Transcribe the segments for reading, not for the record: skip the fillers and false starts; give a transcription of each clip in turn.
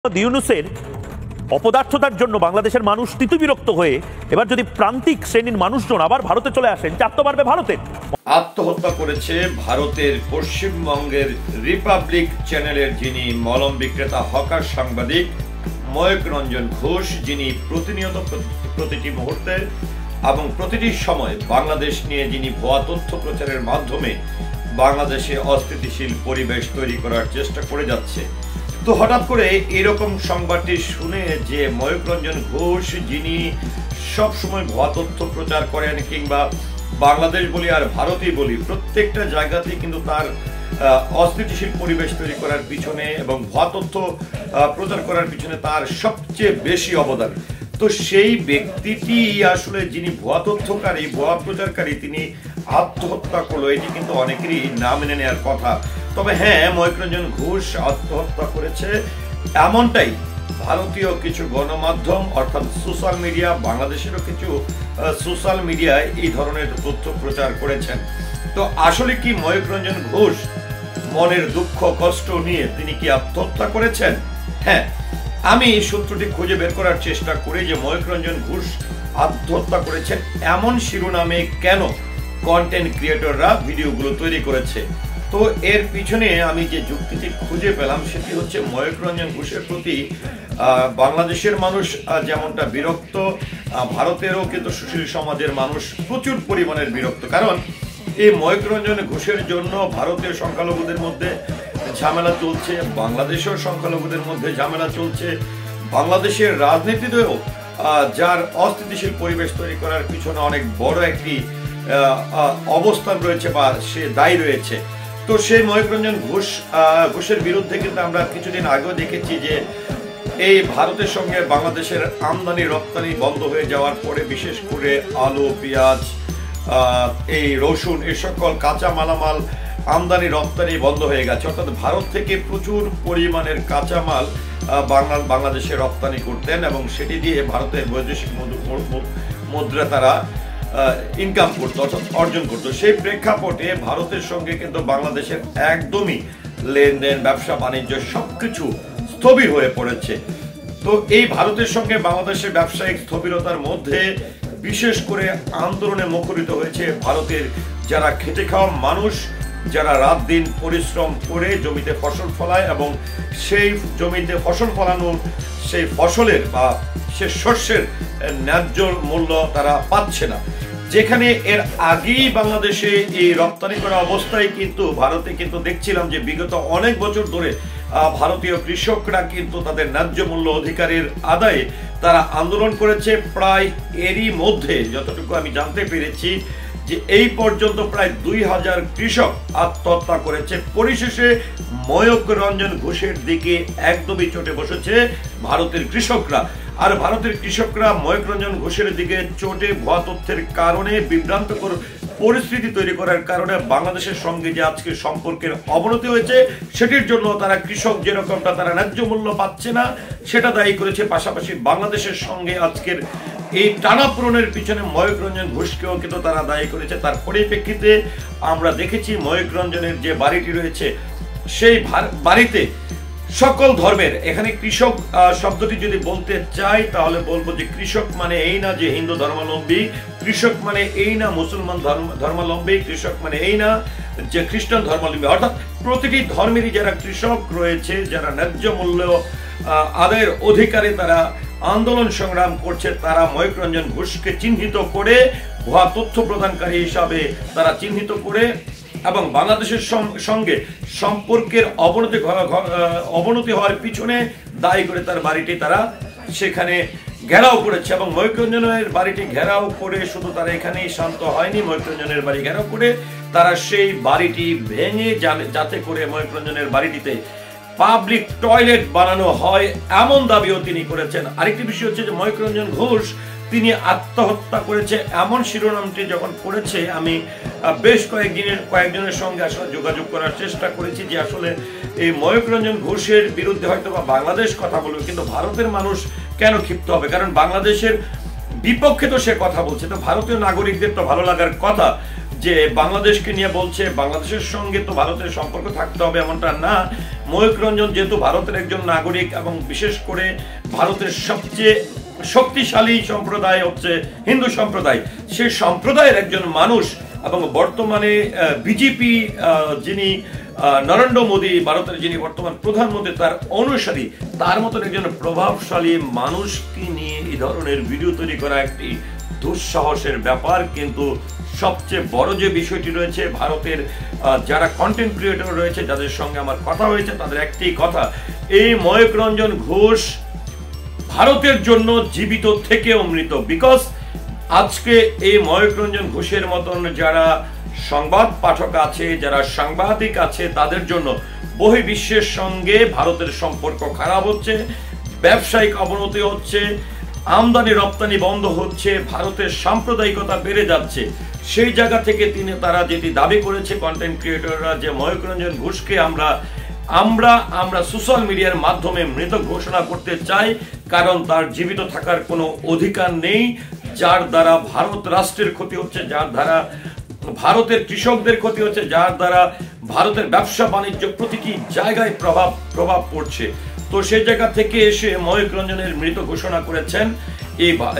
ইউনূসের অপদার্থতার জন্য বাংলাদেশের মানুষ তিতুবিরক্ত হয়ে এবার যদি প্রান্তিক শ্রেণীর মানুষজন আবার ভারতে চলে আসেন, চাপ তো বাড়বে ভারতের। আত্মহত্যা করেছে ভারতের পশ্চিমবঙ্গের রিপাবলিক চ্যানেলের যিনি মলম বিক্রেতা হকার সাংবাদিক ময়ূক রঞ্জন ঘোষ, যিনি প্রতিনিয়ত প্রতিটি মুহূর্তে এবং প্রতিটি সময় বাংলাদেশ নিয়ে যিনি ভুয়া তথ্য প্রচারের মাধ্যমে বাংলাদেশে অস্থিতিশীল পরিবেশ তৈরি করার চেষ্টা করে যাচ্ছে। তো হঠাৎ করে এরকম সংবাদটি শুনে যে ময়ূক রঞ্জন ঘোষ, যিনি সবসময় ভুয়া তথ্য প্রচার করেন, কিংবা বাংলাদেশ বলি আর ভারতই বলি, প্রত্যেকটা জায়গাতেই কিন্তু তার অস্থিতিশীল পরিবেশ তৈরি করার পিছনে এবং ভুয়া তথ্য প্রচার করার পিছনে তার সবচেয়ে বেশি অবদান। তো সেই ব্যক্তিটি আসলে যিনি ভুয়া তথ্যকারী, ভুয়া প্রচারকারী, তিনি আত্মহত্যা করলো, এটি কিন্তু অনেকেরই না মেনে নেওয়ার কথা। তবে হ্যাঁ, ময়ূক রঞ্জন ঘোষ আত্মহত্যা করেছে এমনটাই ভারতীয় কিছু গণমাধ্যম অর্থাৎ সোশ্যাল মিডিয়া, বাংলাদেশেরও কিছু সোশ্যাল মিডিয়ায় এই ধরনের তথ্য প্রচার করেছেন। তো আসলে কি ময়ূক রঞ্জন ঘোষ মনের দুঃখ কষ্ট নিয়ে তিনি কি আত্মহত্যা করেছেন? হ্যাঁ, আমি সূত্রটি খুঁজে বের করার চেষ্টা করি যে ময়ূক রঞ্জন ঘোষ আত্মহত্যা করেছেন এমন শিরোনামে কেন কন্টেন্ট ক্রিয়েটররা ভিডিওগুলো তৈরি করেছে। তো এর পিছনে আমি যে যুক্তিটি খুঁজে পেলাম সেটি হচ্ছে ময়ূক রঞ্জন ঘোষের প্রতি বাংলাদেশের মানুষ যেমনটা বিরক্ত, ভারতেরও কিন্তু সুশীল সমাজের মানুষ প্রচুর পরিমাণের বিরক্ত। কারণ এই ময়ূক রঞ্জন ঘোষের জন্য ভারতীয় সংখ্যালঘুদের মধ্যে ঝামেলা চলছে, বাংলাদেশের সংখ্যালঘুদের মধ্যে ঝামেলা চলছে, বাংলাদেশের রাজনীতিতেও যার অস্থিতিশীল পরিবেশ তৈরি করার পিছনে অনেক বড় একটি অবস্থান রয়েছে বা সে দায়ী রয়েছে। তো সেই ময়ূক রঞ্জন ঘোষের বিরুদ্ধে কিন্তু আমরা কিছুদিন আগেও দেখেছি যে এই ভারতের সঙ্গে বাংলাদেশের আমদানি রপ্তানি বন্ধ হয়ে যাওয়ার পরে বিশেষ করে আলু, পেঁয়াজ, এই রসুন, এই সকল কাঁচা মালামাল আমদানি রপ্তানি বন্ধ হয়ে গেছে। অর্থাৎ ভারত থেকে প্রচুর পরিমাণের কাঁচামাল বাংলাদেশে রপ্তানি করতেন এবং সেটি দিয়ে ভারতের বৈদেশিক মুদ্রা তারা ইনকাম করতো, অর্থাৎ অর্জন করতো। সেই প্রেক্ষাপটে ভারতের সঙ্গে কিন্তু বাংলাদেশের একদমই লেনদেন, ব্যবসা বাণিজ্য সবকিছু স্থবির হয়ে পড়েছে। তো এই ভারতের সঙ্গে বাংলাদেশের ব্যবসায়িক স্থবিরতার মধ্যে বিশেষ করে আন্দোলনে মুখরিত হয়েছে ভারতের যারা খেটে খাওয়া মানুষ, যারা রাত দিন পরিশ্রম করে জমিতে ফসল ফলায় এবং সেই জমিতে ফসল ফলানোর সেই ফসলের বা সে শস্যের ন্যায্য মূল্য তারা পাচ্ছে না। যেখানে এর আগেই বাংলাদেশে এই রপ্তানি করা অবস্থায় কিন্তু ভারতে কিন্তু দেখছিলাম যে বিগত অনেক বছর ধরে ভারতীয় কৃষকরা কিন্তু তাদের ন্যায্য মূল্য অধিকারের আদায়ে তারা আন্দোলন করেছে। প্রায় এরই মধ্যে যতটুকু আমি জানতে পেরেছি যে এই পর্যন্ত প্রায় 2000 কৃষক আত্মহত্যা করেছে। পরিশেষে ময়ূক রঞ্জন ঘোষের দিকে একদমই চটে বসেছে ভারতের কৃষকরা। আর ভারতের কৃষকরা ময়ূক রঞ্জন ঘোষের দিকে চটে ভুয়া তথ্যের কারণে, বিভ্রান্তকর পরিস্থিতি তৈরি করার কারণে বাংলাদেশের সঙ্গে যে আজকে সম্পর্কের অবনতি হয়েছে সেটির জন্য তারা কৃষক যেরকমটা তারা ন্যায্য মূল্য পাচ্ছে না সেটা দায়ী করেছে। পাশাপাশি বাংলাদেশের সঙ্গে আজকের এই টানাপোড়েনের পিছনে ময়ূক রঞ্জন ঘোষকেও কিন্তু তারা দায়ী করেছে। তার পরিপ্রেক্ষিতে আমরা দেখেছি ময়ূক রঞ্জনের যে বাড়িটি রয়েছে সেই বাড়িতে সকল ধর্মের, এখানে কৃষক শব্দটি যদি বলতে চাই তাহলে বলবো যে কৃষক মানে এই না যে হিন্দু ধর্মাবলম্বী, কৃষক মানে এই না মুসলমান ধর্মাবলম্বী, কৃষক মানে এই না যে খ্রিস্টান ধর্মাবলম্বী, অর্থাৎ প্রতিটি ধর্মেরই যারা কৃষক রয়েছে, যারা ন্যায্য মূল্য আদায়ের অধিকারে তারা আন্দোলন সংগ্রাম করছে, তারা ময়ূক রঞ্জন ঘোষকে চিহ্নিত করে ভুয়া তথ্য প্রদানকারী হিসাবে তারা চিহ্নিত করে এবং বাংলাদেশের সঙ্গে সম্পর্কের অবনতি হওয়ার পিছনে দায়ী করে তার বাড়িটি তারা সেখানে ঘেরাও করেছে। এবং ময়ূক রঞ্জনের বাড়িটি ঘেরাও করে শুধু তারা এখানেই শান্ত হয়নি, ময়ূক রঞ্জনের বাড়ি ঘেরাও করে তারা সেই বাড়িটি ভেঙে যাতে করে ময়ূক রঞ্জনের বাড়িটিতে পাবলিক টয়লেট বানানো হয় এমন দাবিও তিনি করেছেন। আরেকটি বিষয় হচ্ছে যে ময়ূক রঞ্জন ঘোষ তিনি আত্মহত্যা করেছে এমন শিরোনামটি যখন পড়েছে, আমি বেশ কয়েকজনের সঙ্গে আসলে যোগাযোগ করার চেষ্টা করেছি যে আসলে এই ময়ূক রঞ্জন ঘোষের বিরুদ্ধে হয়তো বা বাংলাদেশ কথা বলবে, কিন্তু ভারতের মানুষ কেন ক্ষিপ্ত হবে? কারণ বাংলাদেশের বিপক্ষে তো সে কথা বলছে, তো ভারতীয় নাগরিকদের তো ভালো লাগার কথা যে বাংলাদেশকে নিয়ে বলছে বাংলাদেশের সঙ্গে তো ভারতের সম্পর্ক থাকতে হবে এমনটা না। ময়ূক রঞ্জন যেহেতু ভারতের একজন নাগরিক এবং বিশেষ করে ভারতের সবচেয়ে শক্তিশালী সম্প্রদায় হচ্ছে হিন্দু সম্প্রদায়, সেই সম্প্রদায়ের একজন মানুষ এবং বর্তমানে বিজেপি যিনি নরেন্দ্র মোদী ভারতের যিনি বর্তমান প্রধানমন্ত্রী তার অনুসারী, তার মতন একজন প্রভাবশালী মানুষকে নিয়ে এই ধরনের ভিডিও তৈরি করা একটি দুঃসাহসের ব্যাপার। কিন্তু সবচেয়ে বড় যে বিষয়টি রয়েছে, ভারতের যারা কন্টেন্ট ক্রিয়েটর রয়েছে যাদের সঙ্গে আমার কথা হয়েছে তাদের একটি কথা, এই ময়ূক রঞ্জন ঘোষ ভারতের জন্য জীবিত থেকেও মৃত। বিকজ আজকে এই ময়ূক রঞ্জন ঘোষের মতন যারা সংবাদ পাঠক আছে, যারা সাংবাদিক আছে, তাদের জন্য বহির্বিশ্বের সঙ্গে ভারতের সম্পর্ক খারাপ হচ্ছে, ব্যবসায়িক অবনতি হচ্ছে, আমদানি রপ্তানি বন্ধ হচ্ছে, ভারতের সাম্প্রদায়িকতা বেড়ে যাচ্ছে। সেই জায়গা থেকে তারা যেটি দাবি করেছে কন্টেন্ট ক্রিয়েটররা, যে ময়ূক রঞ্জন ঘোষকে আমরা সোশ্যাল মিডিয়ার মাধ্যমে মৃত ঘোষণা করতে চাই, কারণ তার জীবিত থাকার কোনো অধিকার নেই, যার দ্বারা ভারত রাষ্ট্রের ক্ষতি হচ্ছে, যার দ্বারা ভারতের কৃষকদের ক্ষতি হচ্ছে, যার দ্বারা ভারতের ব্যবসা বাণিজ্য প্রতিটি জায়গায় প্রভাব পড়ছে। তো সেই জায়গা থেকে এসে ময়ূক রঞ্জনের মৃত ঘোষণা করেছেন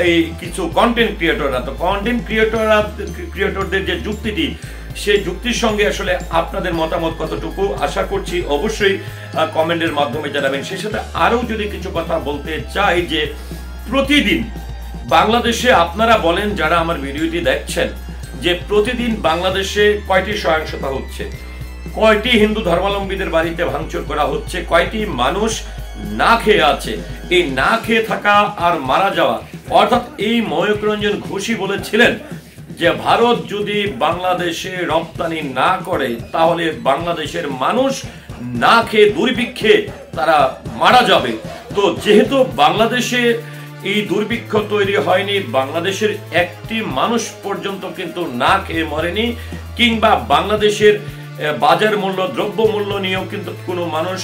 এই কিছু কন্টেন্ট ক্রিয়েটররা। তো কন্টেন্ট ক্রিয়েটরদের যে যুক্তিটি, সেই যুক্তির সঙ্গে আসলে আপনাদের মতামত কতটুকু, আশা করছি অবশ্যই কমেন্টের মাধ্যমে জানাবেন। সেই সাথে আরও যদি কিছু কথা বলতে চাই, যে প্রতিদিন বাংলাদেশে আপনারা বলেন যারা আমার ভিডিওটি দেখছেন, যে প্রতিদিন বাংলাদেশে কয়টি সহিংসতা হচ্ছে, কয়টি হিন্দু ধর্মাবলম্বীদের বাড়িতে ভাঙচুর করা হচ্ছে, কয়টি মানুষ না খেয়ে আছে। এই না খেয়ে থাকা আর মারা যাওয়া, অর্থাৎ এই ময়ূক রঞ্জন ঘোষই বলেছিলেন যে ভারত যদি বাংলাদেশে রপ্তানি না করে তাহলে বাংলাদেশের মানুষ না খেয়ে দুর্ভিক্ষে তারা মারা যাবে। তো যেহেতু বাংলাদেশে এই দুর্ভিক্ষ তৈরি হয়নি, বাংলাদেশের একটি মানুষ পর্যন্ত কিন্তু না খেয়ে মরেনি, কিংবা বাংলাদেশের বাজার মূল্য দ্রব্য মূল্য নিয়েও কিন্তু কোনো মানুষ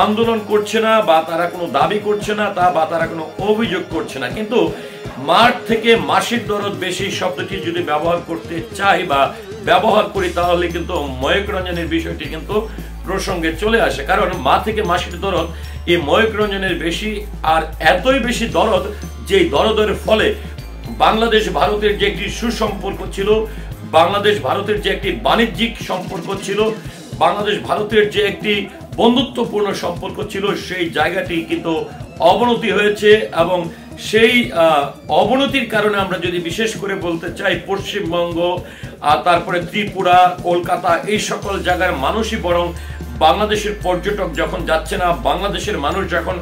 আন্দোলন করছে না, বা তারা কোনো দাবি করছে না, বা তারা কোনো অভিযোগ করছে না। কিন্তু মাঠ থেকে মাসির দরদ বেশি শব্দটি যদি ব্যবহার করতে চাই বা ব্যবহার করি, তাহলে কিন্তু ময়ূক রঞ্জনের বিষয়টি কিন্তু প্রসঙ্গে চলে আসে। কারণ মা থেকে মাসির দরদ এই ময়ূক রঞ্জনের বেশি, আর এতই বেশি দরদ যে দরদের ফলে বাংলাদেশ ভারতের যে একটি সুসম্পর্ক ছিল, বাংলাদেশ ভারতের যে একটি বাণিজ্যিক সম্পর্ক ছিল, বাংলাদেশ ভারতের যে একটি বন্ধুত্বপূর্ণ সম্পর্ক ছিল, সেই জায়গাটি কিন্তু অবনতি হয়েছে। এবং সেই অবনতির কারণে আমরা যদি বিশেষ করে বলতে চাই, পশ্চিমবঙ্গ, তারপরে ত্রিপুরা, কলকাতা, এই সকল জায়গার মানুষই বরং বাংলাদেশের পর্যটক যখন যাচ্ছে না, বাংলাদেশের মানুষ যখন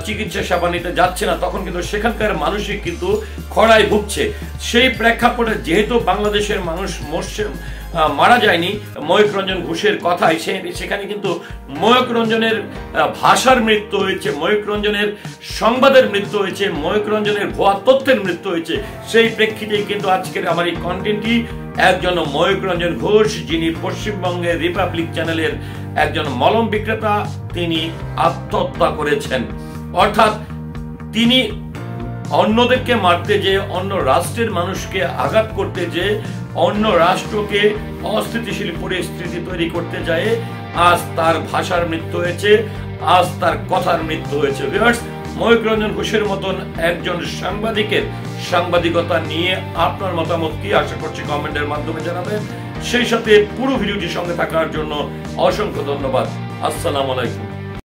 চিকিৎসা সেবা নিতে যাচ্ছে না, তখন কিন্তু সেখানকার মানুষই কিন্তু খরায় ভুগছে। সেই প্রেক্ষাপটে যেহেতু বাংলাদেশের মানুষ মারা যায়নি ময়ূক রঞ্জন ঘোষের কথায়, সেখানে কিন্তু ময়ূক রঞ্জনের ভাষার মৃত্যু হয়েছে, ময়ূক রঞ্জনের সংবাদের মৃত্যু হয়েছে, ময়ূক রঞ্জনের ভুয়া তথ্যের মৃত্যু হয়েছে। সেই প্রেক্ষিতেই কিন্তু আজকের আমার এই কন্টেন্টটি একজন ময়ূক রঞ্জন ঘোষ, যিনি পশ্চিমবঙ্গের রিপাবলিক চ্যানেলের একজন মলম বিক্রেতা, তিনি আত্মহত্যা করেছেন। অর্থাৎ তিনি অন্যদেরকে মারতে যে, অন্য রাষ্ট্রের মানুষকে আঘাত করতে যে, অন্য রাষ্ট্রকে অস্থিতিশীল পরিস্থিতি তৈরি করতে যায়, আজ তার ভাষার মৃত্যু হয়েছে, আজ তার কথার মৃত্যু হয়েছে। ভিউয়ার্স, ময়ূক রঞ্জন ঘোষের মতন একজন সাংবাদিকের সাংবাদিকতা নিয়ে আপনার মতামত কি, আশা করছি কমেন্টের মাধ্যমে জানাবেন। সেই সাথে পুরো ভিডিওটির সঙ্গে থাকার জন্য অসংখ্য ধন্যবাদ। আসসালামু আলাইকুম।